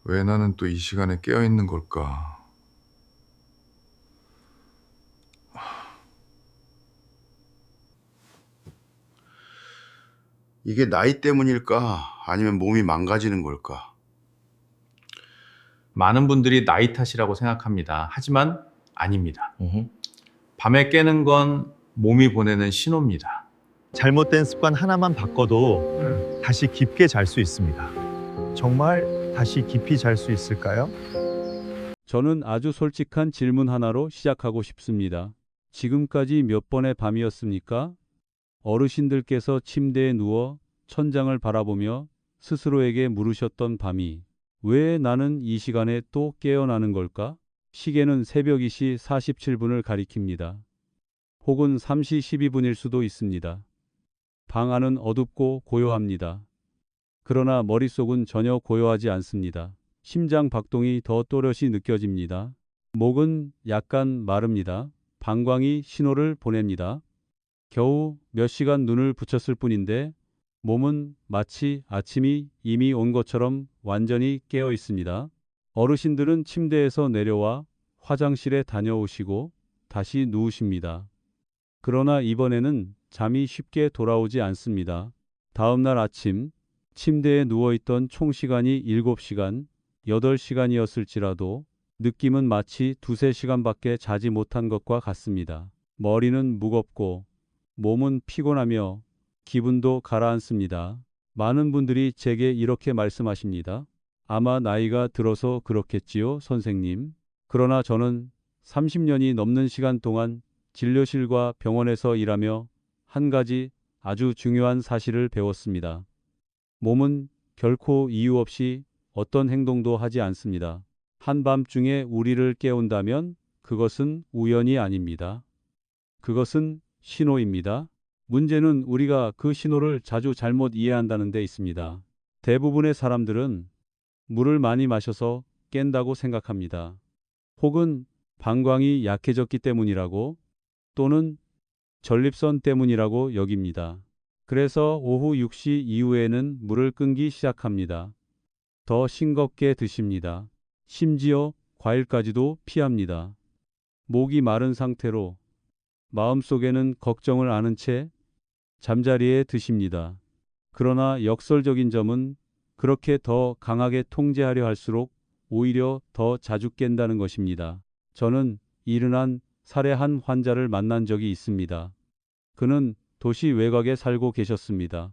왜 나는 또 이 시간에 깨어 있는 걸까? 이게 나이 때문일까? 아니면 몸이 망가지는 걸까? 많은 분들이 나이 탓이라고 생각합니다. 하지만 아닙니다. 음흠. 밤에 깨는 건 몸이 보내는 신호입니다. 잘못된 습관 하나만 바꿔도 다시 깊게 잘 수 있습니다. 정말 다시 깊이 잘 수 있을까요? 저는 아주 솔직한 질문 하나로 시작하고 싶습니다. 지금까지 몇 번의 밤이었습니까? 어르신들께서 침대에 누워 천장을 바라보며 스스로에게 물으셨던 밤이 왜 나는 이 시간에 또 깨어나는 걸까? 시계는 새벽 2시 47분을 가리킵니다. 혹은 3시 12분일 수도 있습니다. 방 안은 어둡고 고요합니다. 그러나 머릿속은 전혀 고요하지 않습니다. 심장 박동이 더 또렷이 느껴집니다. 목은 약간 마릅니다. 방광이 신호를 보냅니다. 겨우 몇 시간 눈을 붙였을 뿐인데 몸은 마치 아침이 이미 온 것처럼 완전히 깨어 있습니다. 어르신들은 침대에서 내려와 화장실에 다녀오시고 다시 누우십니다. 그러나 이번에는 잠이 쉽게 돌아오지 않습니다. 다음 날 아침 침대에 누워있던 총 시간이 7시간, 8시간이었을지라도 느낌은 마치 2~3시간밖에 자지 못한 것과 같습니다. 머리는 무겁고 몸은 피곤하며 기분도 가라앉습니다. 많은 분들이 제게 이렇게 말씀하십니다. 아마 나이가 들어서 그렇겠지요, 선생님. 그러나 저는 30년이 넘는 시간 동안 진료실과 병원에서 일하며 한 가지 아주 중요한 사실을 배웠습니다. 몸은 결코 이유 없이 어떤 행동도 하지 않습니다. 한밤중에 우리를 깨운다면 그것은 우연이 아닙니다. 그것은 신호입니다. 문제는 우리가 그 신호를 자주 잘못 이해한다는 데 있습니다. 대부분의 사람들은 물을 많이 마셔서 깬다고 생각합니다. 혹은 방광이 약해졌기 때문이라고 또는 전립선 때문이라고 여깁니다. 그래서 오후 6시 이후에는 물을 끊기 시작합니다. 더 싱겁게 드십니다. 심지어 과일까지도 피합니다. 목이 마른 상태로 마음속에는 걱정을 아는 채 잠자리에 드십니다. 그러나 역설적인 점은 그렇게 더 강하게 통제하려 할수록 오히려 더 자주 깬다는 것입니다. 저는 이른한 살해한 환자를 만난 적이 있습니다. 그는 도시 외곽에 살고 계셨습니다.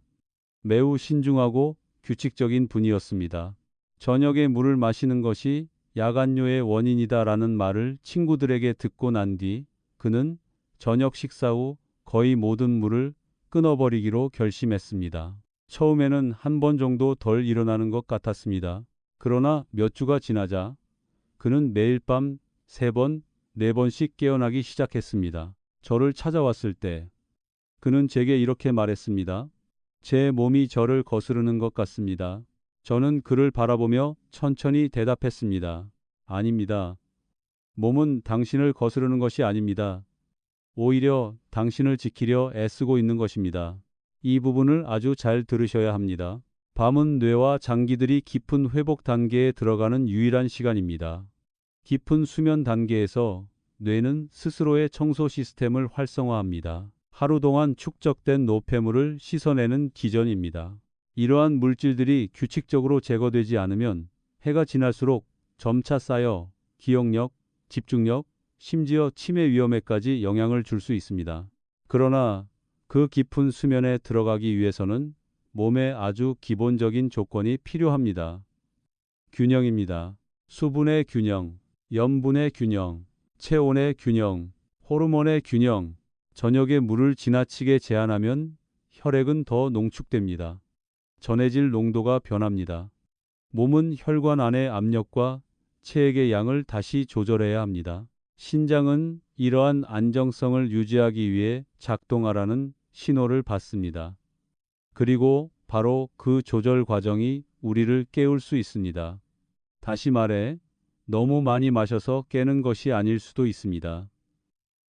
매우 신중하고 규칙적인 분이었습니다. 저녁에 물을 마시는 것이 야간뇨의 원인이다라는 말을 친구들에게 듣고 난 뒤 그는 저녁 식사 후 거의 모든 물을 끊어버리기로 결심했습니다. 처음에는 한 번 정도 덜 일어나는 것 같았습니다. 그러나 몇 주가 지나자 그는 매일 밤 3번, 4번씩 깨어나기 시작했습니다. 저를 찾아왔을 때 그는 제게 이렇게 말했습니다. 제 몸이 저를 거스르는 것 같습니다. 저는 그를 바라보며 천천히 대답했습니다. 아닙니다. 몸은 당신을 거스르는 것이 아닙니다. 오히려 당신을 지키려 애쓰고 있는 것입니다. 이 부분을 아주 잘 들으셔야 합니다. 밤은 뇌와 장기들이 깊은 회복 단계에 들어가는 유일한 시간입니다. 깊은 수면 단계에서 뇌는 스스로의 청소 시스템을 활성화합니다. 하루 동안 축적된 노폐물을 씻어내는 기전입니다. 이러한 물질들이 규칙적으로 제거되지 않으면 해가 지날수록 점차 쌓여 기억력, 집중력, 심지어 치매 위험에까지 영향을 줄 수 있습니다. 그러나 그 깊은 수면에 들어가기 위해서는 몸에 아주 기본적인 조건이 필요합니다. 균형입니다. 수분의 균형, 염분의 균형, 체온의 균형, 호르몬의 균형. 저녁에 물을 지나치게 제한하면 혈액은 더 농축됩니다. 전해질 농도가 변합니다. 몸은 혈관 안의 압력과 체액의 양을 다시 조절해야 합니다. 신장은 이러한 안정성을 유지하기 위해 작동하라는 신호를 받습니다. 그리고 바로 그 조절 과정이 우리를 깨울 수 있습니다. 다시 말해, 너무 많이 마셔서 깨는 것이 아닐 수도 있습니다.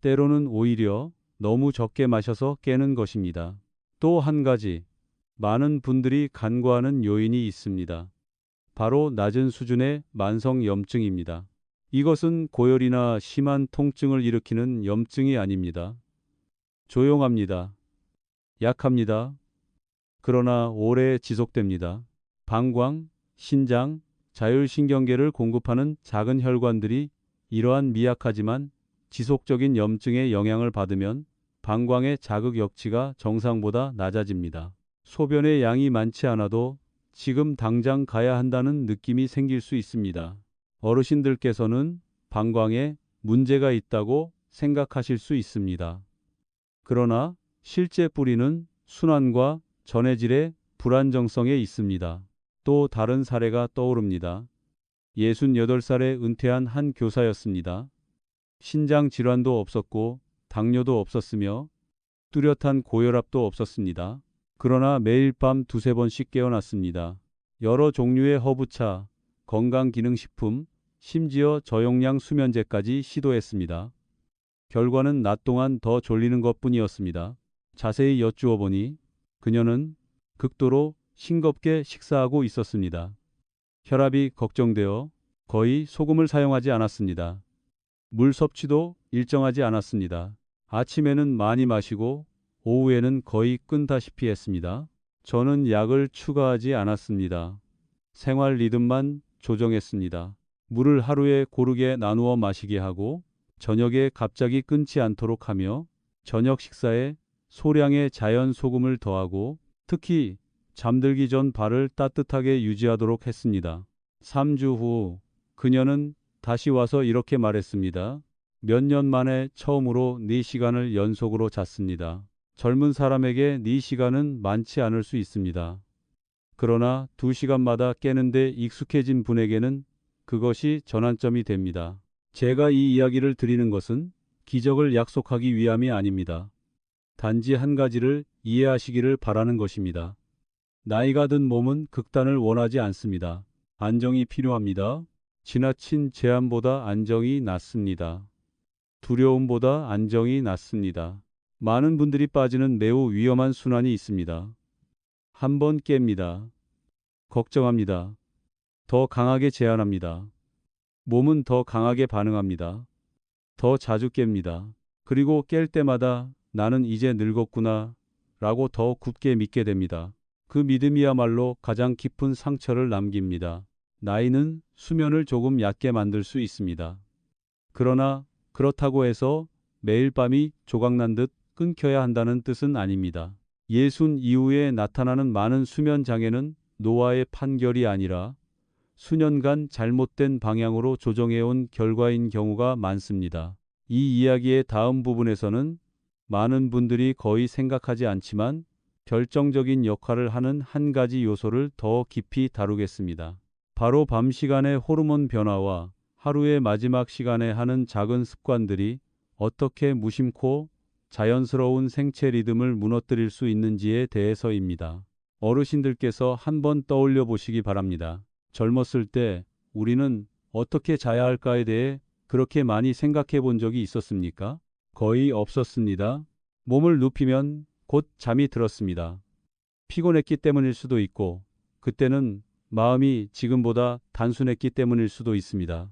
때로는 오히려 너무 적게 마셔서 깨는 것입니다. 또 한 가지, 많은 분들이 간과하는 요인이 있습니다. 바로 낮은 수준의 만성 염증입니다. 이것은 고열이나 심한 통증을 일으키는 염증이 아닙니다. 조용합니다. 약합니다. 그러나 오래 지속됩니다. 방광, 신장, 자율신경계를 공급하는 작은 혈관들이 이러한 미약하지만 지속적인 염증의 영향을 받으면 방광의 자극 역치가 정상보다 낮아집니다. 소변의 양이 많지 않아도 지금 당장 가야 한다는 느낌이 생길 수 있습니다. 어르신들께서는 방광에 문제가 있다고 생각하실 수 있습니다. 그러나 실제 뿌리는 순환과 전해질의 불안정성에 있습니다. 또 다른 사례가 떠오릅니다. 68살에 은퇴한 한 교사였습니다. 신장 질환도 없었고 당뇨도 없었으며 뚜렷한 고혈압도 없었습니다. 그러나 매일 밤 두세 번씩 깨어났습니다. 여러 종류의 허브차, 건강기능식품, 심지어 저용량 수면제까지 시도했습니다. 결과는 낮 동안 더 졸리는 것뿐이었습니다. 자세히 여쭈어 보니 그녀는 극도로 싱겁게 식사하고 있었습니다. 혈압이 걱정되어 거의 소금을 사용하지 않았습니다. 물 섭취도 일정하지 않았습니다. 아침에는 많이 마시고 오후에는 거의 끊다시피 했습니다. 저는 약을 추가하지 않았습니다. 생활 리듬만 조정했습니다. 물을 하루에 고르게 나누어 마시게 하고 저녁에 갑자기 끊지 않도록 하며 저녁 식사에 소량의 자연 소금을 더하고 특히 잠들기 전 발을 따뜻하게 유지하도록 했습니다. 3주 후 그녀는 다시 와서 이렇게 말했습니다. 몇 년 만에 처음으로 4시간을 연속으로 잤습니다. 젊은 사람에게 4시간은 많지 않을 수 있습니다. 그러나 2시간마다 깨는데 익숙해진 분에게는 그것이 전환점이 됩니다. 제가 이 이야기를 드리는 것은 기적을 약속하기 위함이 아닙니다. 단지 한 가지를 이해하시기를 바라는 것입니다. 나이가 든 몸은 극단을 원하지 않습니다. 안정이 필요합니다. 지나친 제한보다 안정이 낫습니다. 두려움보다 안정이 낫습니다. 많은 분들이 빠지는 매우 위험한 순환이 있습니다. 한번 깹니다. 걱정합니다. 더 강하게 제한합니다. 몸은 더 강하게 반응합니다. 더 자주 깹니다. 그리고 깰 때마다 나는 이제 늙었구나 라고 더 굳게 믿게 됩니다. 그 믿음이야말로 가장 깊은 상처를 남깁니다. 나이는 수면을 조금 얕게 만들 수 있습니다. 그러나 그렇다고 해서 매일 밤이 조각난 듯 끊겨야 한다는 뜻은 아닙니다. 60 이후에 나타나는 많은 수면 장애는 노화의 판결이 아니라 수년간 잘못된 방향으로 조정해온 결과인 경우가 많습니다. 이 이야기의 다음 부분에서는 많은 분들이 거의 생각하지 않지만 결정적인 역할을 하는 한 가지 요소를 더 깊이 다루겠습니다. 바로 밤 시간의 호르몬 변화와 하루의 마지막 시간에 하는 작은 습관들이 어떻게 무심코 자연스러운 생체 리듬을 무너뜨릴 수 있는지에 대해서입니다. 어르신들께서 한번 떠올려 보시기 바랍니다. 젊었을 때 우리는 어떻게 자야 할까에 대해 그렇게 많이 생각해 본 적이 있었습니까? 거의 없었습니다. 몸을 눕히면 곧 잠이 들었습니다. 피곤했기 때문일 수도 있고 그때는 마음이 지금보다 단순했기 때문일 수도 있습니다.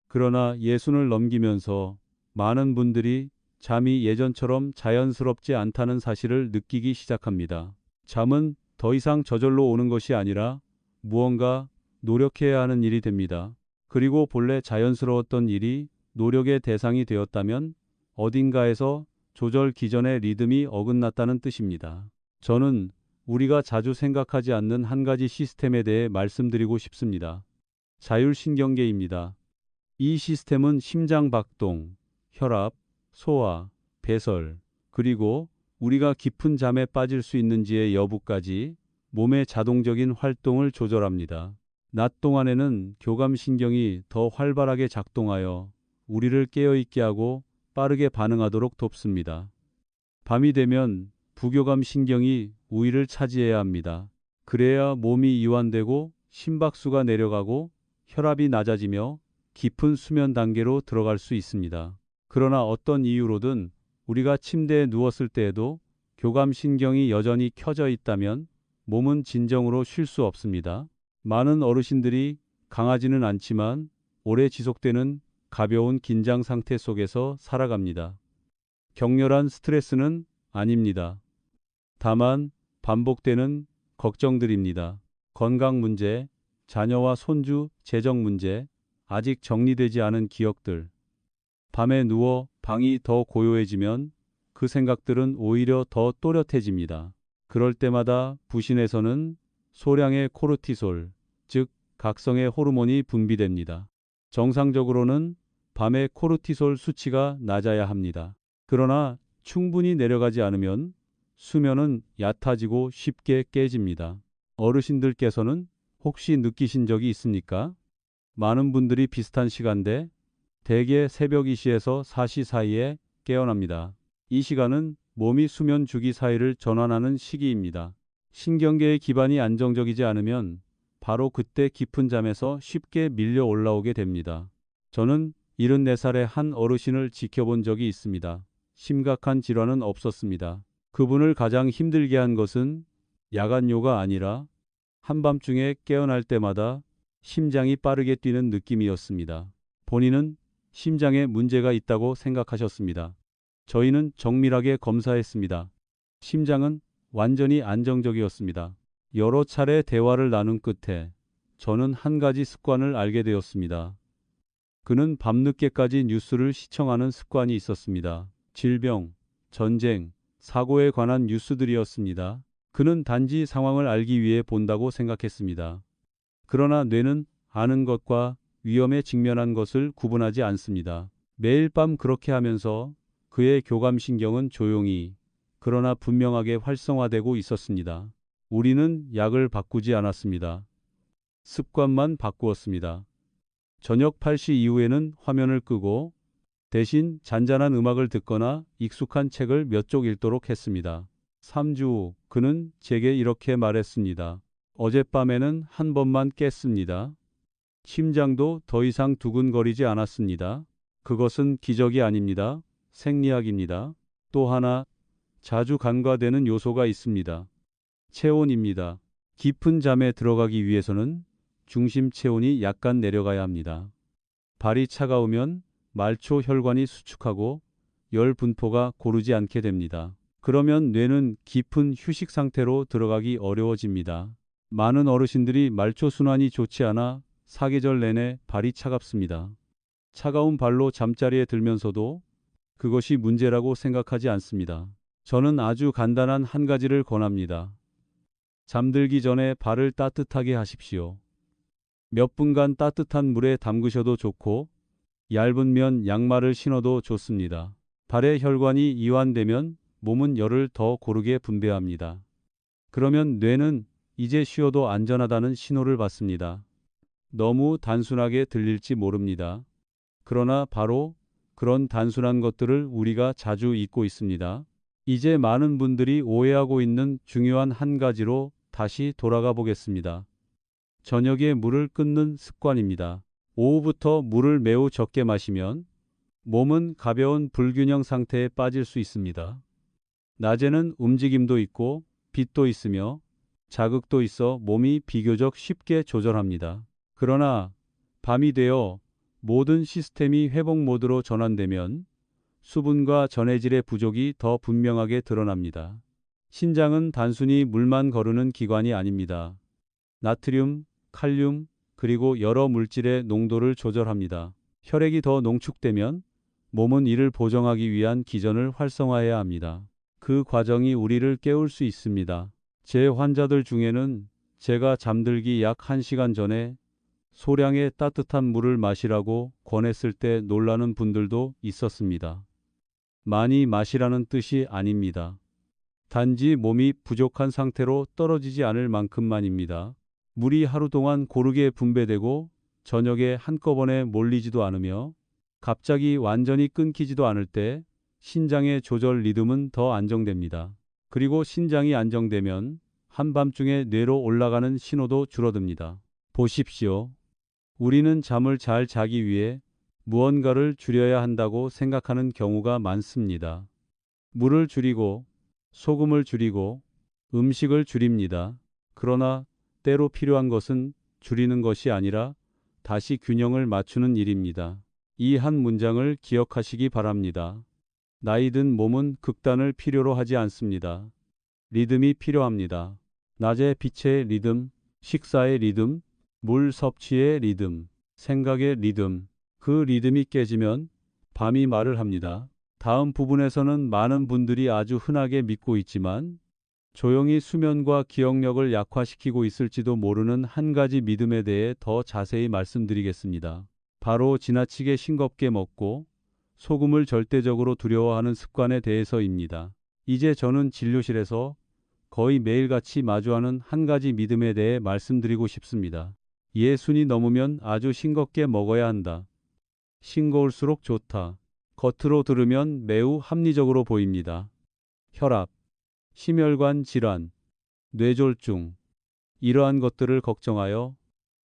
그러나 60을 넘기면서 많은 분들이 잠이 예전처럼 자연스럽지 않다는 사실을 느끼기 시작합니다. 잠은 더 이상 저절로 오는 것이 아니라 무언가 노력해야 하는 일이 됩니다. 그리고 본래 자연스러웠던 일이 노력의 대상이 되었다면 어딘가에서 조절 기전의 리듬이 어긋났다는 뜻입니다. 저는 우리가 자주 생각하지 않는 한 가지 시스템에 대해 말씀드리고 싶습니다. 자율신경계입니다. 이 시스템은 심장 박동, 혈압, 소화, 배설, 그리고 우리가 깊은 잠에 빠질 수 있는지의 여부까지 몸의 자동적인 활동을 조절합니다. 낮 동안에는 교감신경이 더 활발하게 작동하여 우리를 깨어있게 하고 빠르게 반응하도록 돕습니다. 밤이 되면 부교감신경이 우위를 차지해야 합니다. 그래야 몸이 이완되고 심박수가 내려가고 혈압이 낮아지며 깊은 수면 단계로 들어갈 수 있습니다. 그러나 어떤 이유로든 우리가 침대에 누웠을 때에도 교감신경이 여전히 켜져 있다면 몸은 진정으로 쉴 수 없습니다. 많은 어르신들이 강하지는 않지만 오래 지속되는 가벼운 긴장 상태 속에서 살아갑니다. 격렬한 스트레스는 아닙니다. 다만 반복되는 걱정들입니다. 건강 문제, 자녀와 손주, 재정 문제, 아직 정리되지 않은 기억들. 밤에 누워 방이 더 고요해지면 그 생각들은 오히려 더 또렷해집니다. 그럴 때마다 부신에서는 소량의 코르티솔, 즉 각성의 호르몬이 분비됩니다. 정상적으로는 밤에 코르티솔 수치가 낮아야 합니다. 그러나 충분히 내려가지 않으면 수면은 얕아지고 쉽게 깨집니다. 어르신들께서는 혹시 느끼신 적이 있습니까? 많은 분들이 비슷한 시간대, 대개 새벽 2시에서 4시 사이에 깨어납니다. 이 시간은 몸이 수면 주기 사이를 전환하는 시기입니다. 신경계의 기반이 안정적이지 않으면 바로 그때 깊은 잠에서 쉽게 밀려 올라오게 됩니다. 저는 74살의 한 어르신을 지켜본 적이 있습니다. 심각한 질환은 없었습니다. 그분을 가장 힘들게 한 것은 야간요가 아니라 한밤중에 깨어날 때마다 심장이 빠르게 뛰는 느낌이었습니다. 본인은 심장에 문제가 있다고 생각하셨습니다. 저희는 정밀하게 검사했습니다. 심장은 완전히 안정적이었습니다. 여러 차례 대화를 나눈 끝에 저는 한 가지 습관을 알게 되었습니다. 그는 밤늦게까지 뉴스를 시청하는 습관이 있었습니다. 질병, 전쟁, 사고에 관한 뉴스들이었습니다. 그는 단지 상황을 알기 위해 본다고 생각했습니다. 그러나 뇌는 아는 것과 위험에 직면한 것을 구분하지 않습니다. 매일 밤 그렇게 하면서 그의 교감신경은 조용히 그러나 분명하게 활성화되고 있었습니다. 우리는 약을 바꾸지 않았습니다. 습관만 바꾸었습니다. 저녁 8시 이후에는 화면을 끄고 대신 잔잔한 음악을 듣거나 익숙한 책을 몇 쪽 읽도록 했습니다. 3주 후 그는 제게 이렇게 말했습니다. 어젯밤에는 한 번만 깼습니다. 심장도 더 이상 두근거리지 않았습니다. 그것은 기적이 아닙니다. 생리학입니다. 또 하나 자주 간과되는 요소가 있습니다. 체온입니다. 깊은 잠에 들어가기 위해서는 중심 체온이 약간 내려가야 합니다. 발이 차가우면 말초 혈관이 수축하고 열 분포가 고르지 않게 됩니다. 그러면 뇌는 깊은 휴식 상태로 들어가기 어려워집니다. 많은 어르신들이 말초 순환이 좋지 않아 사계절 내내 발이 차갑습니다. 차가운 발로 잠자리에 들면서도 그것이 문제라고 생각하지 않습니다. 저는 아주 간단한 한 가지를 권합니다. 잠들기 전에 발을 따뜻하게 하십시오. 몇 분간 따뜻한 물에 담그셔도 좋고 얇은 면 양말을 신어도 좋습니다. 발의 혈관이 이완되면 몸은 열을 더 고르게 분배합니다. 그러면 뇌는 이제 쉬어도 안전하다는 신호를 받습니다. 너무 단순하게 들릴지 모릅니다. 그러나 바로 그런 단순한 것들을 우리가 자주 잊고 있습니다. 이제 많은 분들이 오해하고 있는 중요한 한 가지로 다시 돌아가 보겠습니다. 저녁에 물을 끊는 습관입니다. 오후부터 물을 매우 적게 마시면 몸은 가벼운 불균형 상태에 빠질 수 있습니다. 낮에는 움직임도 있고 빛도 있으며 자극도 있어 몸이 비교적 쉽게 조절합니다. 그러나 밤이 되어 모든 시스템이 회복 모드로 전환되면 수분과 전해질의 부족이 더 분명하게 드러납니다. 신장은 단순히 물만 거르는 기관이 아닙니다. 나트륨, 칼륨, 그리고 여러 물질의 농도를 조절합니다. 혈액이 더 농축되면 몸은 이를 보정하기 위한 기전을 활성화해야 합니다. 그 과정이 우리를 깨울 수 있습니다. 제 환자들 중에는 제가 잠들기 약 1시간 전에 소량의 따뜻한 물을 마시라고 권했을 때 놀라는 분들도 있었습니다. 많이 마시라는 뜻이 아닙니다. 단지 몸이 부족한 상태로 떨어지지 않을 만큼만입니다. 물이 하루 동안 고르게 분배되고 저녁에 한꺼번에 몰리지도 않으며 갑자기 완전히 끊기지도 않을 때 신장의 조절 리듬은 더 안정됩니다. 그리고 신장이 안정되면 한밤중에 뇌로 올라가는 신호도 줄어듭니다. 보십시오. 우리는 잠을 잘 자기 위해 무언가를 줄여야 한다고 생각하는 경우가 많습니다. 물을 줄이고 소금을 줄이고 음식을 줄입니다. 그러나 때로 필요한 것은 줄이는 것이 아니라 다시 균형을 맞추는 일입니다. 이 한 문장을 기억하시기 바랍니다. 나이 든 몸은 극단을 필요로 하지 않습니다. 리듬이 필요합니다. 낮에 빛의 리듬, 식사의 리듬, 물 섭취의 리듬, 생각의 리듬. 그 리듬이 깨지면 밤이 말을 합니다. 다음 부분에서는 많은 분들이 아주 흔하게 믿고 있지만 조용히 수면과 기억력을 약화시키고 있을지도 모르는 한 가지 믿음에 대해 더 자세히 말씀드리겠습니다. 바로 지나치게 싱겁게 먹고 소금을 절대적으로 두려워하는 습관에 대해서입니다. 이제 저는 진료실에서 거의 매일같이 마주하는 한 가지 믿음에 대해 말씀드리고 싶습니다. 예순이 넘으면 아주 싱겁게 먹어야 한다. 싱거울수록 좋다. 겉으로 들으면 매우 합리적으로 보입니다. 혈압, 심혈관 질환, 뇌졸중, 이러한 것들을 걱정하여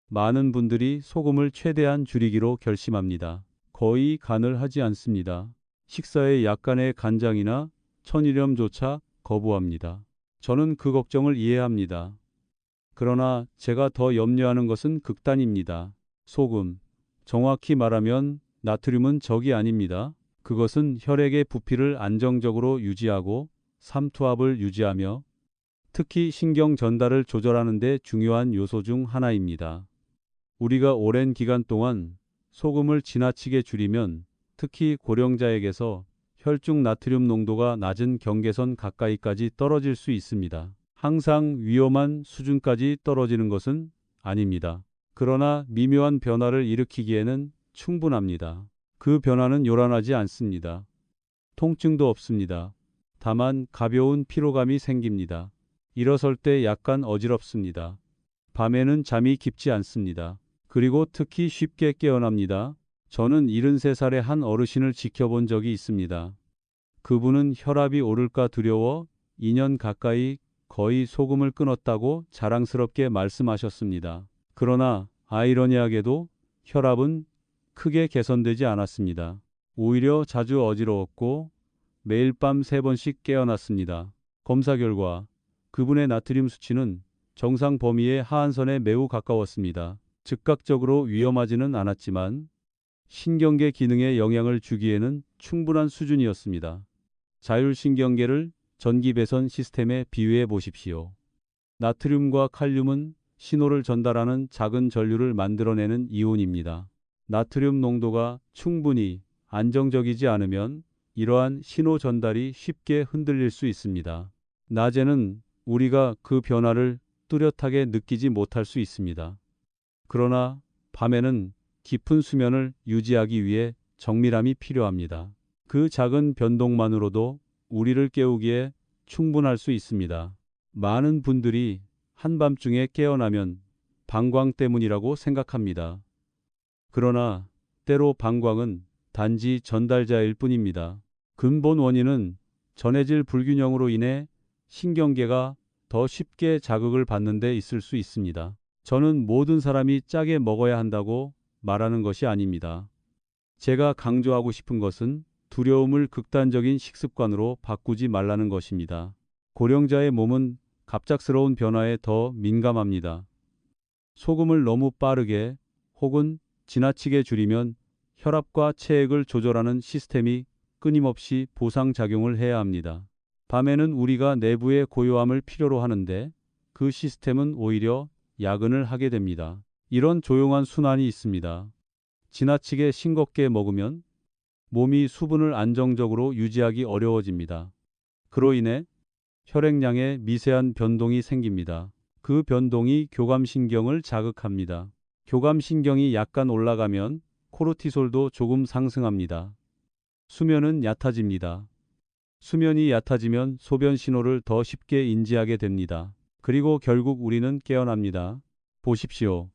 많은 분들이 소금을 최대한 줄이기로 결심합니다. 거의 간을 하지 않습니다. 식사에 약간의 간장이나 천일염조차 거부합니다. 저는 그 걱정을 이해합니다. 그러나 제가 더 염려하는 것은 극단입니다. 소금, 정확히 말하면 나트륨은 적이 아닙니다. 그것은 혈액의 부피를 안정적으로 유지하고 삼투압을 유지하며 특히 신경 전달을 조절하는 데 중요한 요소 중 하나입니다. 우리가 오랜 기간 동안 소금을 지나치게 줄이면 특히 고령자에게서 혈중 나트륨 농도가 낮은 경계선 가까이까지 떨어질 수 있습니다. 항상 위험한 수준까지 떨어지는 것은 아닙니다. 그러나 미묘한 변화를 일으키기에는 충분합니다. 그 변화는 요란하지 않습니다. 통증도 없습니다. 다만 가벼운 피로감이 생깁니다. 일어설 때 약간 어지럽습니다. 밤에는 잠이 깊지 않습니다. 그리고 특히 쉽게 깨어납니다. 저는 73살의 한 어르신을 지켜본 적이 있습니다. 그분은 혈압이 오를까 두려워 2년 가까이 거의 소금을 끊었다고 자랑스럽게 말씀하셨습니다. 그러나 아이러니하게도 혈압은 크게 개선되지 않았습니다. 오히려 자주 어지러웠고 매일 밤 3번씩 깨어났습니다. 검사 결과 그분의 나트륨 수치는 정상 범위의 하한선에 매우 가까웠습니다. 즉각적으로 위험하지는 않았지만 신경계 기능에 영향을 주기에는 충분한 수준이었습니다. 자율신경계를 전기배선 시스템에 비유해 보십시오. 나트륨과 칼륨은 신호를 전달하는 작은 전류를 만들어내는 이온입니다. 나트륨 농도가 충분히 안정적이지 않으면 이러한 신호 전달이 쉽게 흔들릴 수 있습니다. 낮에는 우리가 그 변화를 뚜렷하게 느끼지 못할 수 있습니다. 그러나 밤에는 깊은 수면을 유지하기 위해 정밀함이 필요합니다. 그 작은 변동만으로도 우리를 깨우기에 충분할 수 있습니다. 많은 분들이 한밤중에 깨어나면 방광 때문이라고 생각합니다. 그러나 때로 방광은 단지 전달자일 뿐입니다. 근본 원인은 전해질 불균형으로 인해 신경계가 더 쉽게 자극을 받는 데 있을 수 있습니다. 저는 모든 사람이 짜게 먹어야 한다고 말하는 것이 아닙니다. 제가 강조하고 싶은 것은 두려움을 극단적인 식습관으로 바꾸지 말라는 것입니다. 고령자의 몸은 갑작스러운 변화에 더 민감합니다. 소금을 너무 빠르게 혹은 지나치게 줄이면 혈압과 체액을 조절하는 시스템이 끊임없이 보상작용을 해야 합니다. 밤에는 우리가 내부의 고요함을 필요로 하는데 그 시스템은 오히려 야근을 하게 됩니다. 이런 조용한 순환이 있습니다. 지나치게 싱겁게 먹으면 몸이 수분을 안정적으로 유지하기 어려워집니다. 그로 인해 혈액량에 미세한 변동이 생깁니다. 그 변동이 교감신경을 자극합니다. 교감신경이 약간 올라가면 코르티솔도 조금 상승합니다. 수면은 얕아집니다. 수면이 얕아지면 소변 신호를 더 쉽게 인지하게 됩니다. 그리고 결국 우리는 깨어납니다. 보십시오.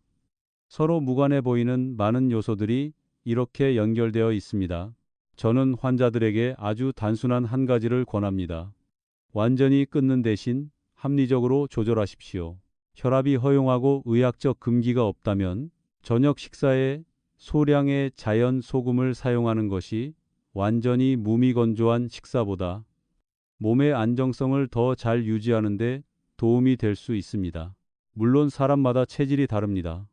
서로 무관해 보이는 많은 요소들이 이렇게 연결되어 있습니다. 저는 환자들에게 아주 단순한 한 가지를 권합니다. 완전히 끊는 대신 합리적으로 조절하십시오. 혈압이 허용하고 의학적 금기가 없다면 저녁 식사에 소량의 자연 소금을 사용하는 것이 완전히 무미건조한 식사보다 몸의 안정성을 더 잘 유지하는 데 도움이 될 수 있습니다. 물론 사람마다 체질이 다릅니다.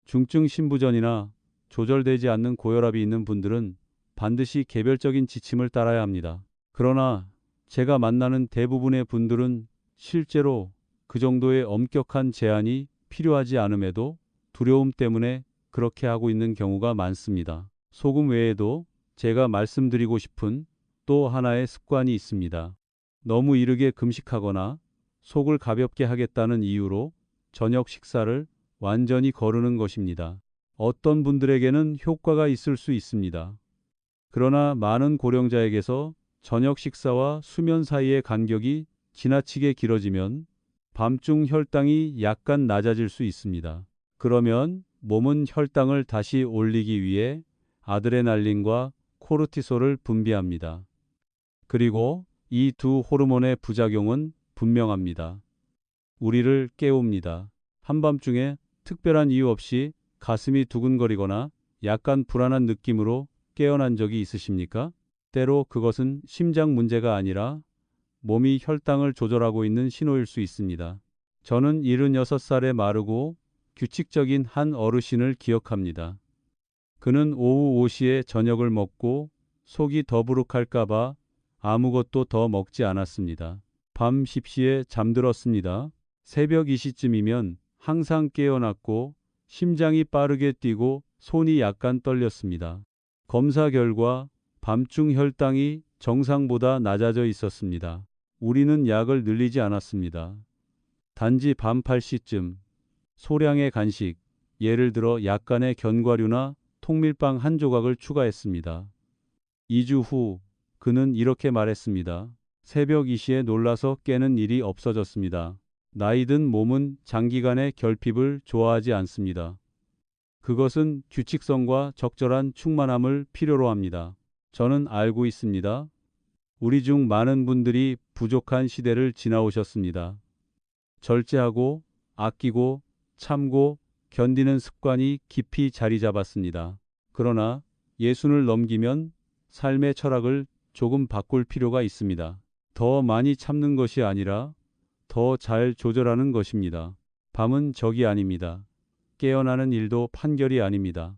중증 신부전이나 조절되지 않는 고혈압이 있는 분들은 반드시 개별적인 지침을 따라야 합니다. 그러나 제가 만나는 대부분의 분들은 실제로 그 정도의 엄격한 제한이 필요하지 않음에도 두려움 때문에 그렇게 하고 있는 경우가 많습니다. 소금 외에도 제가 말씀드리고 싶은 또 하나의 습관이 있습니다. 너무 이르게 금식하거나 속을 가볍게 하겠다는 이유로 저녁 식사를 완전히 거르는 것입니다. 어떤 분들에게는 효과가 있을 수 있습니다. 그러나 많은 고령자에게서 저녁 식사와 수면 사이의 간격이 지나치게 길어지면 밤중 혈당이 약간 낮아질 수 있습니다. 그러면 몸은 혈당을 다시 올리기 위해 아드레날린과 코르티솔을 분비합니다. 그리고 이 두 호르몬의 부작용은 분명합니다. 우리를 깨웁니다. 한밤중에 특별한 이유 없이 가슴이 두근거리거나 약간 불안한 느낌으로 깨어난 적이 있으십니까? 때로 그것은 심장 문제가 아니라 몸이 혈당을 조절하고 있는 신호일 수 있습니다. 저는 76살의 마르고 규칙적인 한 어르신을 기억합니다. 그는 오후 5시에 저녁을 먹고 속이 더부룩할까봐 아무것도 더 먹지 않았습니다. 밤 10시에 잠들었습니다. 새벽 2시쯤이면 항상 깨어났고 심장이 빠르게 뛰고 손이 약간 떨렸습니다. 검사 결과 밤중 혈당이 정상보다 낮아져 있었습니다. 우리는 약을 늘리지 않았습니다. 단지 밤 8시쯤 소량의 간식, 예를 들어 약간의 견과류나 통밀빵 한 조각을 추가했습니다. 2주 후 그는 이렇게 말했습니다. 새벽 2시에 놀라서 깨는 일이 없어졌습니다. 나이든 몸은 장기간의 결핍을 좋아하지 않습니다. 그것은 규칙성과 적절한 충만함을 필요로 합니다. 저는 알고 있습니다. 우리 중 많은 분들이 부족한 시대를 지나오셨습니다. 절제하고 아끼고 참고 견디는 습관이 깊이 자리 잡았습니다. 그러나 예순을 넘기면 삶의 철학을 조금 바꿀 필요가 있습니다. 더 많이 참는 것이 아니라 더 잘 조절하는 것입니다. 밤은 적이 아닙니다. 깨어나는 일도 판결이 아닙니다.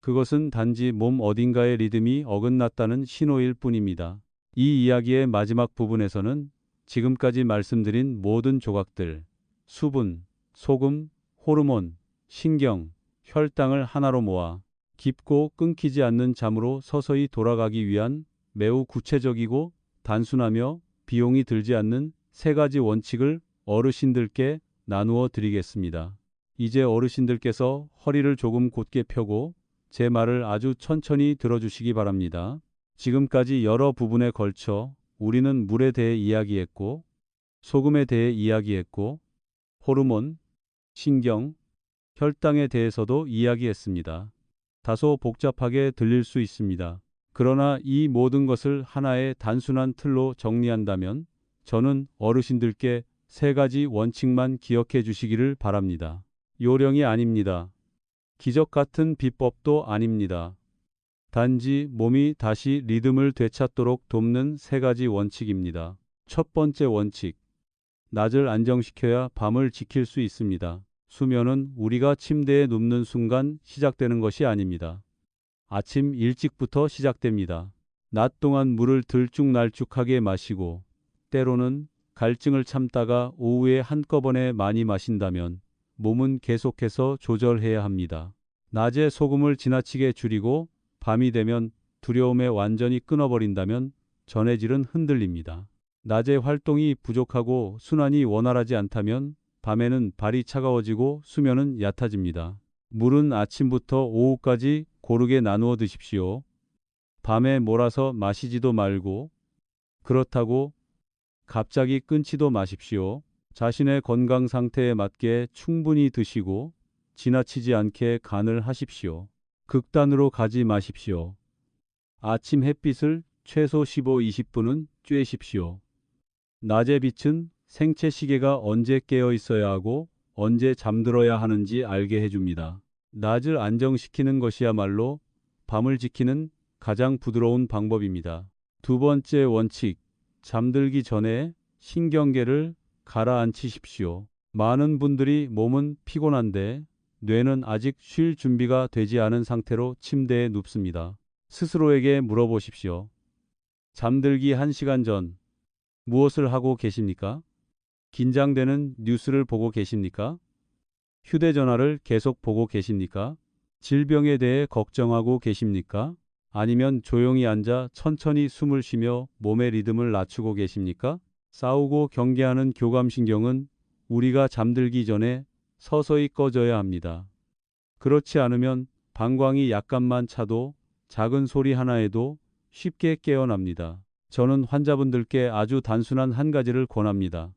그것은 단지 몸 어딘가의 리듬이 어긋났다는 신호일 뿐입니다. 이 이야기의 마지막 부분에서는 지금까지 말씀드린 모든 조각들, 수분, 소금, 호르몬, 신경, 혈당을 하나로 모아 깊고 끊기지 않는 잠으로 서서히 돌아가기 위한 매우 구체적이고 단순하며 비용이 들지 않는 세 가지 원칙을 어르신들께 나누어 드리겠습니다. 이제 어르신들께서 허리를 조금 곧게 펴고 제 말을 아주 천천히 들어주시기 바랍니다. 지금까지 여러 부분에 걸쳐 우리는 물에 대해 이야기했고, 소금에 대해 이야기했고, 호르몬, 신경, 혈당에 대해서도 이야기했습니다. 다소 복잡하게 들릴 수 있습니다. 그러나 이 모든 것을 하나의 단순한 틀로 정리한다면 저는 어르신들께 세 가지 원칙만 기억해 주시기를 바랍니다. 요령이 아닙니다. 기적 같은 비법도 아닙니다. 단지 몸이 다시 리듬을 되찾도록 돕는 세 가지 원칙입니다. 첫 번째 원칙. 낮을 안정시켜야 밤을 지킬 수 있습니다. 수면은 우리가 침대에 눕는 순간 시작되는 것이 아닙니다. 아침 일찍부터 시작됩니다. 낮 동안 물을 들쭉날쭉하게 마시고 때로는 갈증을 참다가 오후에 한꺼번에 많이 마신다면 몸은 계속해서 조절해야 합니다. 낮에 소금을 지나치게 줄이고 밤이 되면 두려움에 완전히 끊어버린다면 전해질은 흔들립니다. 낮에 활동이 부족하고 순환이 원활하지 않다면 밤에는 발이 차가워지고 수면은 얕아집니다. 물은 아침부터 오후까지 고르게 나누어 드십시오. 밤에 몰아서 마시지도 말고 그렇다고 갑자기 끊지도 마십시오. 자신의 건강 상태에 맞게 충분히 드시고 지나치지 않게 간을 하십시오. 극단으로 가지 마십시오. 아침 햇빛을 최소 15-20분은 쬐십시오. 낮의 빛은 생체 시계가 언제 깨어 있어야 하고 언제 잠들어야 하는지 알게 해줍니다. 낮을 안정시키는 것이야말로 밤을 지키는 가장 부드러운 방법입니다. 두 번째 원칙, 잠들기 전에 신경계를 가라앉히십시오. 많은 분들이 몸은 피곤한데 뇌는 아직 쉴 준비가 되지 않은 상태로 침대에 눕습니다. 스스로에게 물어보십시오. 잠들기 1시간 전 무엇을 하고 계십니까? 긴장되는 뉴스를 보고 계십니까? 휴대전화를 계속 보고 계십니까? 질병에 대해 걱정하고 계십니까? 아니면 조용히 앉아 천천히 숨을 쉬며 몸의 리듬을 낮추고 계십니까? 싸우고 경계하는 교감신경은 우리가 잠들기 전에 서서히 꺼져야 합니다. 그렇지 않으면 방광이 약간만 차도 작은 소리 하나에도 쉽게 깨어납니다. 저는 환자분들께 아주 단순한 한 가지를 권합니다.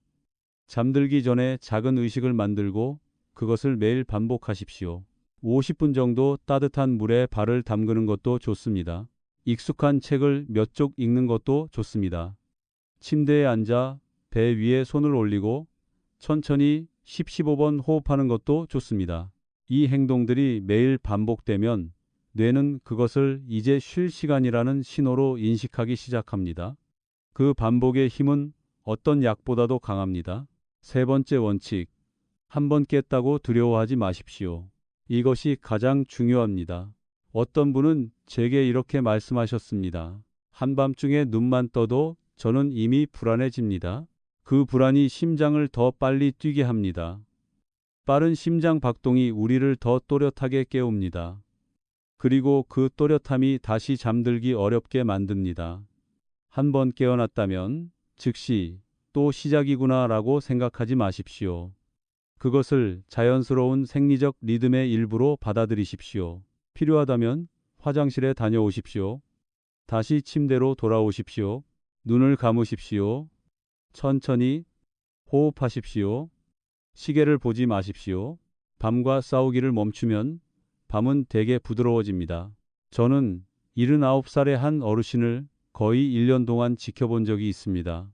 잠들기 전에 작은 의식을 만들고 그것을 매일 반복하십시오. 50분 정도 따뜻한 물에 발을 담그는 것도 좋습니다. 익숙한 책을 몇 쪽 읽는 것도 좋습니다. 침대에 앉아 배 위에 손을 올리고 천천히 10-15번 호흡하는 것도 좋습니다. 이 행동들이 매일 반복되면 뇌는 그것을 이제 쉴 시간이라는 신호로 인식하기 시작합니다. 그 반복의 힘은 어떤 약보다도 강합니다. 세 번째 원칙, 한 번 깼다고 두려워하지 마십시오. 이것이 가장 중요합니다. 어떤 분은 제게 이렇게 말씀하셨습니다. 한밤중에 눈만 떠도 저는 이미 불안해집니다. 그 불안이 심장을 더 빨리 뛰게 합니다. 빠른 심장 박동이 우리를 더 또렷하게 깨웁니다. 그리고 그 또렷함이 다시 잠들기 어렵게 만듭니다. 한 번 깨어났다면 즉시 또 시작이구나 라고 생각하지 마십시오. 그것을 자연스러운 생리적 리듬의 일부로 받아들이십시오. 필요하다면 화장실에 다녀오십시오. 다시 침대로 돌아오십시오. 눈을 감으십시오. 천천히 호흡하십시오. 시계를 보지 마십시오. 밤과 싸우기를 멈추면 밤은 되게 부드러워집니다. 저는 79살의 한 어르신을 거의 1년 동안 지켜본 적이 있습니다.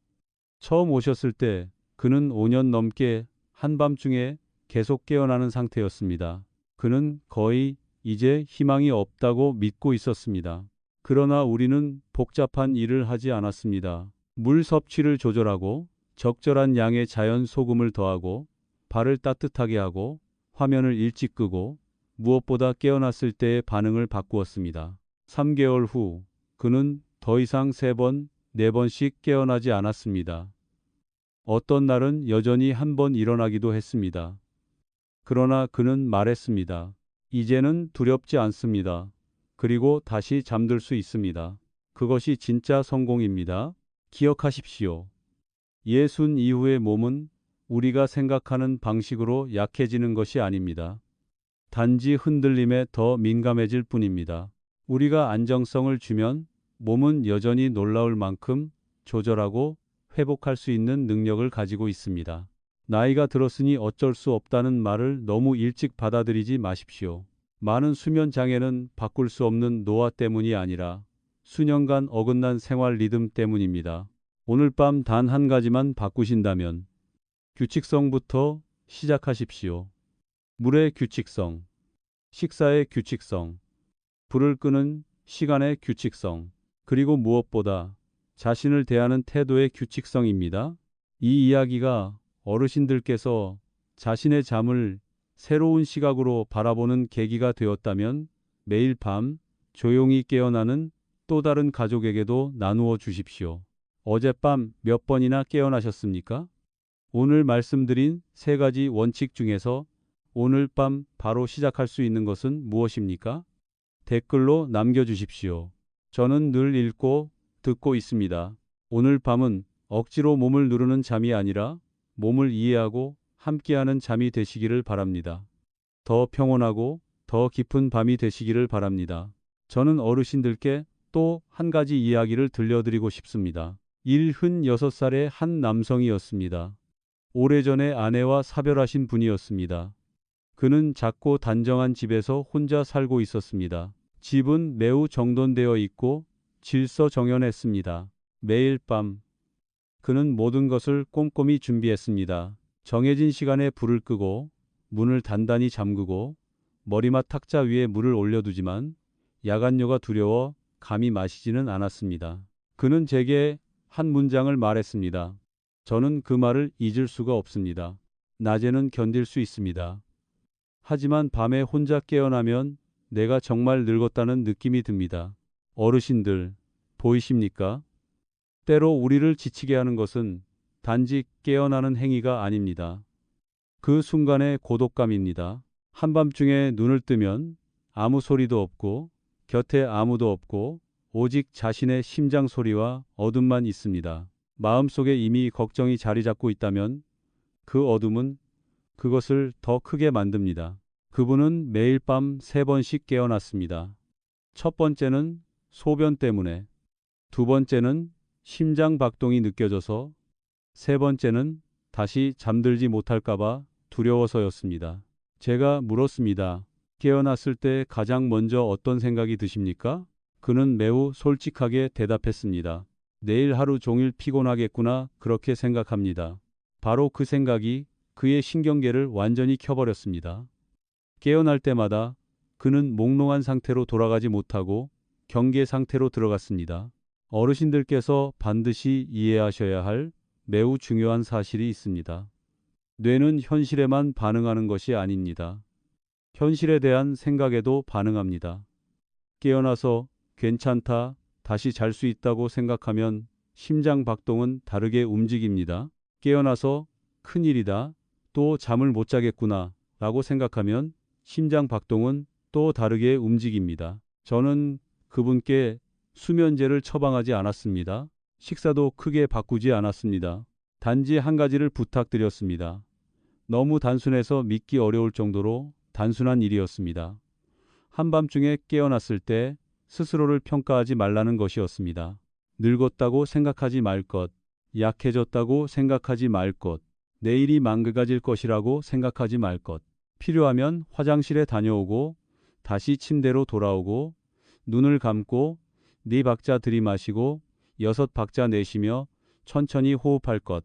처음 오셨을 때 그는 5년 넘게 한밤중에 계속 깨어나는 상태였습니다. 그는 거의 이제 희망이 없다고 믿고 있었습니다. 그러나 우리는 복잡한 일을 하지 않았습니다. 물 섭취를 조절하고 적절한 양의 자연 소금을 더하고 발을 따뜻하게 하고 화면을 일찍 끄고 무엇보다 깨어났을 때의 반응을 바꾸었습니다. 3개월 후 그는 더 이상 3번, 4번씩 깨어나지 않았습니다. 어떤 날은 여전히 1번 일어나기도 했습니다. 그러나 그는 말했습니다. 이제는 두렵지 않습니다. 그리고 다시 잠들 수 있습니다. 그것이 진짜 성공입니다. 기억하십시오. 예순 이후의 몸은 우리가 생각하는 방식으로 약해지는 것이 아닙니다. 단지 흔들림에 더 민감해질 뿐입니다. 우리가 안정성을 주면 몸은 여전히 놀라울 만큼 조절하고 회복할 수 있는 능력을 가지고 있습니다. 나이가 들었으니 어쩔 수 없다는 말을 너무 일찍 받아들이지 마십시오. 많은 수면 장애는 바꿀 수 없는 노화 때문이 아니라 수년간 어긋난 생활 리듬 때문입니다. 오늘 밤 단 한 가지만 바꾸신다면 규칙성부터 시작하십시오. 물의 규칙성, 식사의 규칙성, 불을 끄는 시간의 규칙성, 그리고 무엇보다 자신을 대하는 태도의 규칙성입니다. 이 이야기가 어르신들께서 자신의 잠을 새로운 시각으로 바라보는 계기가 되었다면 매일 밤 조용히 깨어나는 또 다른 가족에게도 나누어 주십시오. 어젯밤 몇 번이나 깨어나셨습니까? 오늘 말씀드린 3가지 원칙 중에서 오늘 밤 바로 시작할 수 있는 것은 무엇입니까? 댓글로 남겨주십시오. 저는 늘 읽고 듣고 있습니다. 오늘 밤은 억지로 몸을 누르는 잠이 아니라 몸을 이해하고 함께하는 잠이 되시기를 바랍니다. 더 평온하고 더 깊은 밤이 되시기를 바랍니다. 저는 어르신들께 또 한 가지 이야기를 들려드리고 싶습니다. 76살의 한 남성이었습니다. 오래전에 아내와 사별하신 분이었습니다. 그는 작고 단정한 집에서 혼자 살고 있었습니다. 집은 매우 정돈되어 있고 질서정연했습니다. 매일 밤 그는 모든 것을 꼼꼼히 준비했습니다. 정해진 시간에 불을 끄고 문을 단단히 잠그고 머리맡 탁자 위에 물을 올려두지만 야간료가 두려워 감히 마시지는 않았습니다. 그는 제게 한 문장을 말했습니다. 저는 그 말을 잊을 수가 없습니다. 낮에는 견딜 수 있습니다. 하지만 밤에 혼자 깨어나면 내가 정말 늙었다는 느낌이 듭니다. 어르신들, 보이십니까? 때로 우리를 지치게 하는 것은 단지 깨어나는 행위가 아닙니다. 그 순간의 고독감입니다. 한밤중에 눈을 뜨면 아무 소리도 없고 곁에 아무도 없고 오직 자신의 심장 소리와 어둠만 있습니다. 마음속에 이미 걱정이 자리 잡고 있다면 그 어둠은 그것을 더 크게 만듭니다. 그분은 매일 밤 3번씩 깨어났습니다. 첫 번째는 소변 때문에, 두 번째는 심장 박동이 느껴져서, 세 번째는 다시 잠들지 못할까봐 두려워서였습니다. 제가 물었습니다. 깨어났을 때 가장 먼저 어떤 생각이 드십니까? 그는 매우 솔직하게 대답했습니다. 내일 하루 종일 피곤하겠구나 그렇게 생각합니다. 바로 그 생각이 그의 신경계를 완전히 켜버렸습니다. 깨어날 때마다 그는 몽롱한 상태로 돌아가지 못하고 경계 상태로 들어갔습니다. 어르신들께서 반드시 이해하셔야 할 매우 중요한 사실이 있습니다. 뇌는 현실에만 반응하는 것이 아닙니다. 현실에 대한 생각에도 반응합니다. 깨어나서 괜찮다, 다시 잘 수 있다고 생각하면 심장 박동은 다르게 움직입니다. 깨어나서 큰일이다, 또 잠을 못 자겠구나 라고 생각하면 심장 박동은 또 다르게 움직입니다. 저는 그분께 수면제를 처방하지 않았습니다. 식사도 크게 바꾸지 않았습니다. 단지 한 가지를 부탁드렸습니다. 너무 단순해서 믿기 어려울 정도로 단순한 일이었습니다. 한밤중에 깨어났을 때 스스로를 평가하지 말라는 것이었습니다. 늙었다고 생각하지 말 것, 약해졌다고 생각하지 말 것, 내일이 망가질 것이라고 생각하지 말 것, 필요하면 화장실에 다녀오고 다시 침대로 돌아오고 눈을 감고 4박자 들이마시고 6박자 내쉬며 천천히 호흡할 것,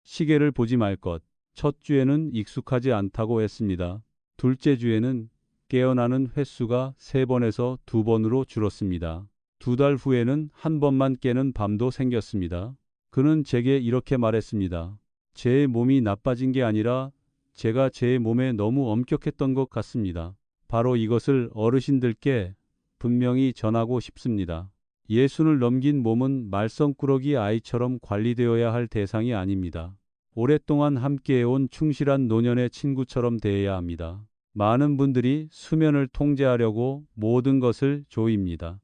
시계를 보지 말 것. 첫 주에는 익숙하지 않다고 했습니다. 둘째 주에는 깨어나는 횟수가 3번에서 2번으로 줄었습니다. 2달 후에는 1번만 깨는 밤도 생겼습니다. 그는 제게 이렇게 말했습니다. 제 몸이 나빠진 게 아니라 제가 제 몸에 너무 엄격했던 것 같습니다. 바로 이것을 어르신들께 분명히 전하고 싶습니다. 예순을 넘긴 몸은 말썽꾸러기 아이처럼 관리되어야 할 대상이 아닙니다. 오랫동안 함께해온 충실한 노년의 친구처럼 대해야 합니다. 많은 분들이 수면을 통제하려고 모든 것을 조입니다.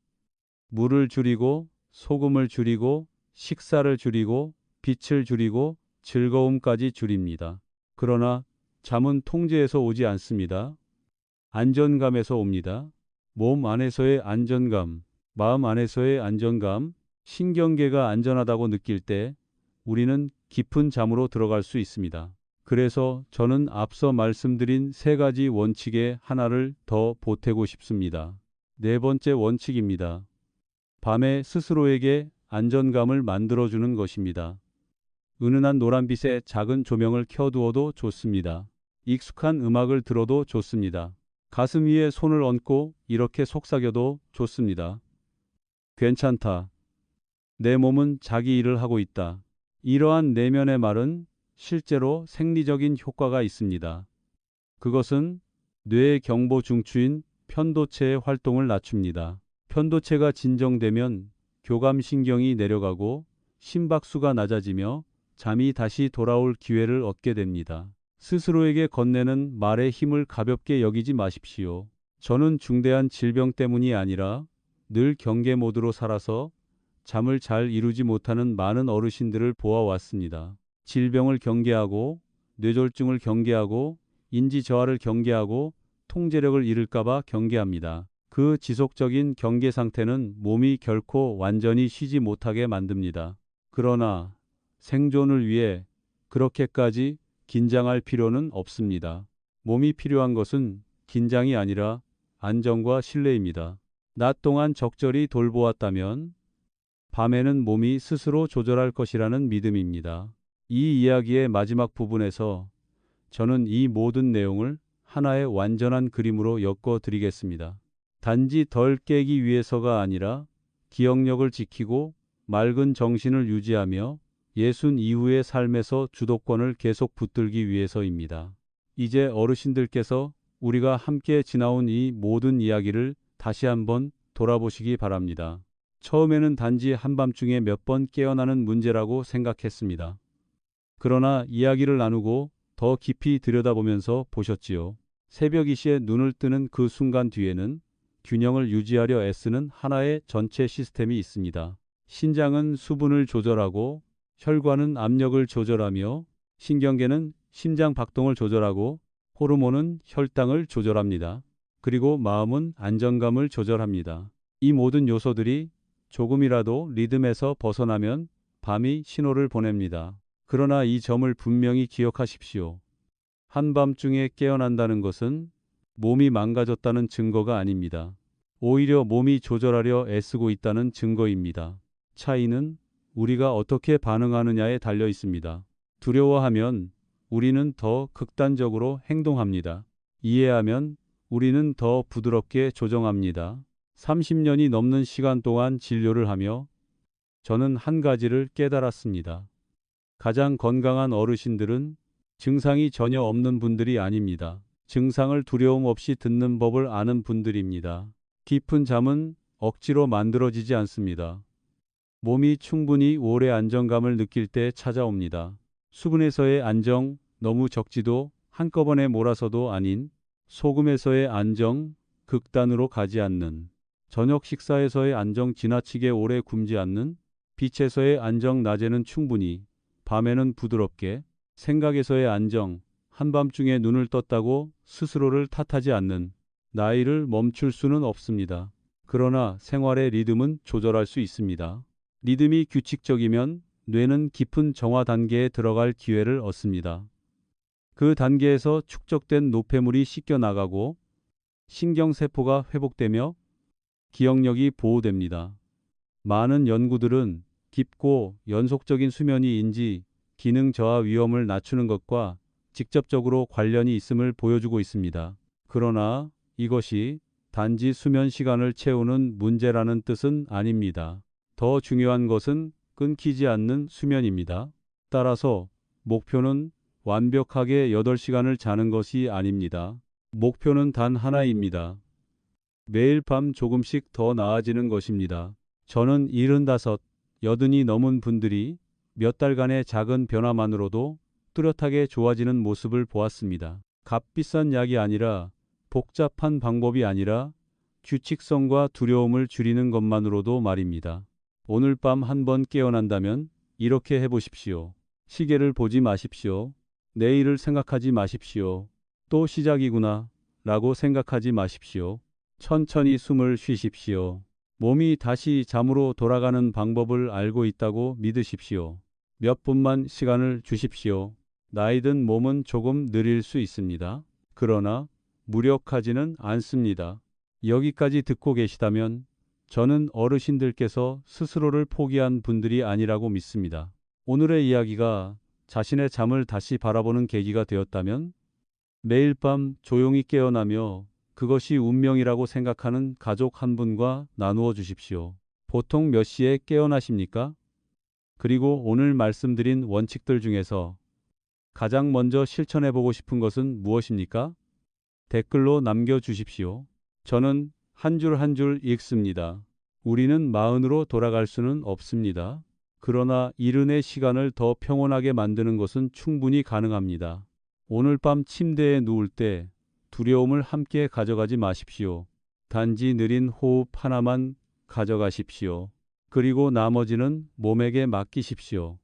물을 줄이고, 소금을 줄이고, 식사를 줄이고, 빛을 줄이고, 즐거움까지 줄입니다. 그러나 잠은 통제에서 오지 않습니다. 안전감에서 옵니다. 몸 안에서의 안정감, 마음 안에서의 안정감, 신경계가 안전하다고 느낄 때 우리는 깊은 잠으로 들어갈 수 있습니다. 그래서 저는 앞서 말씀드린 3가지 원칙에 하나를 더 보태고 싶습니다. 4번째 원칙입니다. 밤에 스스로에게 안전감을 만들어주는 것입니다. 은은한 노란빛에 작은 조명을 켜두어도 좋습니다. 익숙한 음악을 들어도 좋습니다. 가슴 위에 손을 얹고 이렇게 속삭여도 좋습니다. 괜찮다. 내 몸은 자기 일을 하고 있다. 이러한 내면의 말은 실제로 생리적인 효과가 있습니다. 그것은 뇌의 경보 중추인 편도체의 활동을 낮춥니다. 편도체가 진정되면 교감신경이 내려가고 심박수가 낮아지며 잠이 다시 돌아올 기회를 얻게 됩니다. 스스로에게 건네는 말의 힘을 가볍게 여기지 마십시오. 저는 중대한 질병 때문이 아니라 늘 경계 모드로 살아서 잠을 잘 이루지 못하는 많은 어르신들을 보아왔습니다. 질병을 경계하고 뇌졸중을 경계하고 인지 저하를 경계하고 통제력을 잃을까봐 경계합니다. 그 지속적인 경계 상태는 몸이 결코 완전히 쉬지 못하게 만듭니다. 그러나 생존을 위해 그렇게까지 긴장할 필요는 없습니다. 몸이 필요한 것은 긴장이 아니라 안정과 신뢰입니다. 낮 동안 적절히 돌보았다면 밤에는 몸이 스스로 조절할 것이라는 믿음입니다. 이 이야기의 마지막 부분에서 저는 이 모든 내용을 하나의 완전한 그림으로 엮어드리겠습니다. 단지 덜 깨기 위해서가 아니라 기억력을 지키고 맑은 정신을 유지하며 예순 이후의 삶에서 주도권을 계속 붙들기 위해서입니다. 이제 어르신들께서 우리가 함께 지나온 이 모든 이야기를 다시 한번 돌아보시기 바랍니다. 처음에는 단지 한밤중에 몇 번 깨어나는 문제라고 생각했습니다. 그러나 이야기를 나누고 더 깊이 들여다보면서 보셨지요. 새벽 2시에 눈을 뜨는 그 순간 뒤에는 균형을 유지하려 애쓰는 하나의 전체 시스템이 있습니다. 신장은 수분을 조절하고, 혈관은 압력을 조절하며, 신경계는 심장 박동을 조절하고, 호르몬은 혈당을 조절합니다. 그리고 마음은 안정감을 조절합니다. 이 모든 요소들이 조금이라도 리듬에서 벗어나면 밤이 신호를 보냅니다. 그러나 이 점을 분명히 기억하십시오. 한밤중에 깨어난다는 것은 몸이 망가졌다는 증거가 아닙니다. 오히려 몸이 조절하려 애쓰고 있다는 증거입니다. 차이는 우리가 어떻게 반응하느냐에 달려 있습니다. 두려워하면 우리는 더 극단적으로 행동합니다. 이해하면 우리는 더 부드럽게 조정합니다. 30년이 넘는 시간 동안 진료를 하며 저는 한 가지를 깨달았습니다. 가장 건강한 어르신들은 증상이 전혀 없는 분들이 아닙니다. 증상을 두려움 없이 듣는 법을 아는 분들입니다. 깊은 잠은 억지로 만들어지지 않습니다. 몸이 충분히 오래 안정감을 느낄 때 찾아옵니다. 수분에서의 안정, 너무 적지도 한꺼번에 몰아서도 아닌 소금에서의 안정, 극단으로 가지 않는 저녁 식사에서의 안정, 지나치게 오래 굶지 않는 빛에서의 안정, 낮에는 충분히, 밤에는 부드럽게 생각에서의 안정, 한밤중에 눈을 떴다고 스스로를 탓하지 않는 나이를 멈출 수는 없습니다. 그러나 생활의 리듬은 조절할 수 있습니다. 리듬이 규칙적이면 뇌는 깊은 정화 단계에 들어갈 기회를 얻습니다. 그 단계에서 축적된 노폐물이 씻겨나가고 신경세포가 회복되며 기억력이 보호됩니다. 많은 연구들은 깊고 연속적인 수면이 인지 기능 저하 위험을 낮추는 것과 직접적으로 관련이 있음을 보여주고 있습니다. 그러나 이것이 단지 수면 시간을 채우는 문제라는 뜻은 아닙니다. 더 중요한 것은 끊기지 않는 수면입니다. 따라서 목표는 완벽하게 8시간을 자는 것이 아닙니다. 목표는 단 하나입니다. 매일 밤 조금씩 더 나아지는 것입니다. 저는 75, 80이 넘은 분들이 몇 달간의 작은 변화만으로도 뚜렷하게 좋아지는 모습을 보았습니다. 값비싼 약이 아니라, 복잡한 방법이 아니라 규칙성과 두려움을 줄이는 것만으로도 말입니다. 오늘 밤 한번 깨어난다면 이렇게 해보십시오. 시계를 보지 마십시오. 내일을 생각하지 마십시오. 또 시작이구나 라고 생각하지 마십시오. 천천히 숨을 쉬십시오. 몸이 다시 잠으로 돌아가는 방법을 알고 있다고 믿으십시오. 몇 분만 시간을 주십시오. 나이든 몸은 조금 느릴 수 있습니다. 그러나 무력하지는 않습니다. 여기까지 듣고 계시다면 저는 어르신들께서 스스로를 포기한 분들이 아니라고 믿습니다. 오늘의 이야기가 자신의 잠을 다시 바라보는 계기가 되었다면 매일 밤 조용히 깨어나며 그것이 운명이라고 생각하는 가족 한 분과 나누어 주십시오. 보통 몇 시에 깨어나십니까? 그리고 오늘 말씀드린 원칙들 중에서 가장 먼저 실천해보고 싶은 것은 무엇입니까? 댓글로 남겨주십시오. 저는 한 줄 한 줄 읽습니다. 우리는 마흔으로 돌아갈 수는 없습니다. 그러나 이른의 시간을 더 평온하게 만드는 것은 충분히 가능합니다. 오늘 밤 침대에 누울 때 두려움을 함께 가져가지 마십시오. 단지 느린 호흡 하나만 가져가십시오. 그리고 나머지는 몸에게 맡기십시오.